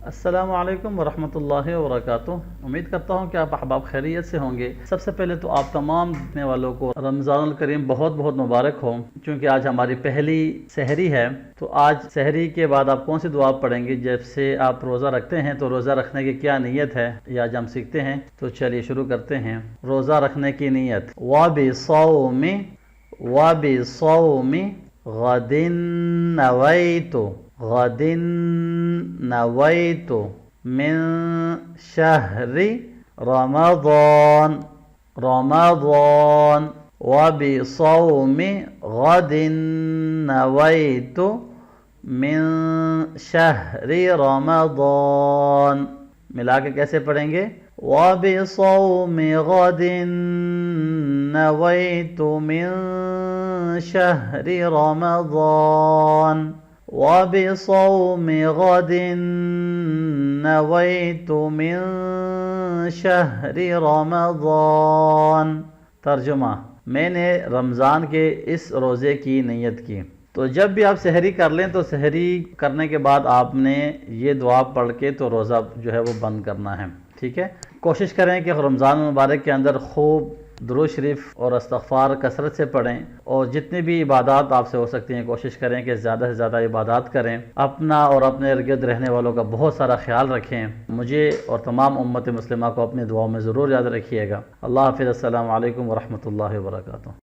السلام علیکم ورحمۃ اللہ وبرکاتہ۔ امید کرتا ہوں کہ آپ احباب خیریت سے ہوں گے۔ سب سے پہلے تو آپ تمام دیکھنے والوں کو رمضان الکریم بہت بہت مبارک ہو، چونکہ آج ہماری پہلی سحری ہے۔ تو آج سحری کے بعد آپ کون سی دعا پڑھیں گے؟ جب سے آپ روزہ رکھتے ہیں تو روزہ رکھنے کی کیا نیت ہے یہ آج ہم سیکھتے ہیں۔ تو چلیے شروع کرتے ہیں۔ روزہ رکھنے کی نیت، وَبِصَوْمِ غَدٍ نویت من شہر رمضان وبصوم غد نویت من شہر رمضان۔ ملا کے کیسے پڑھیں گے؟ وبصوم غد نویت من شہر رمضان وبصوم غد نویت من شہر رمضان۔ ترجمہ، میں نے رمضان کے اس روزے کی نیت کی۔ تو جب بھی آپ سحری کر لیں تو سحری کرنے کے بعد آپ نے یہ دعا پڑھ کے تو روزہ جو ہے وہ بند کرنا ہے، ٹھیک ہے؟ کوشش کریں کہ رمضان مبارک کے اندر خوب درود شریف اور استغفار کثرت سے پڑھیں، اور جتنی بھی عبادات آپ سے ہو سکتی ہیں کوشش کریں کہ زیادہ سے زیادہ عبادات کریں۔ اپنا اور اپنے ارد گرد رہنے والوں کا بہت سارا خیال رکھیں۔ مجھے اور تمام امت مسلمہ کو اپنی دعاؤں میں ضرور یاد رکھیے گا۔ اللہ حافظ۔ السلام علیکم ورحمۃ اللہ وبرکاتہ۔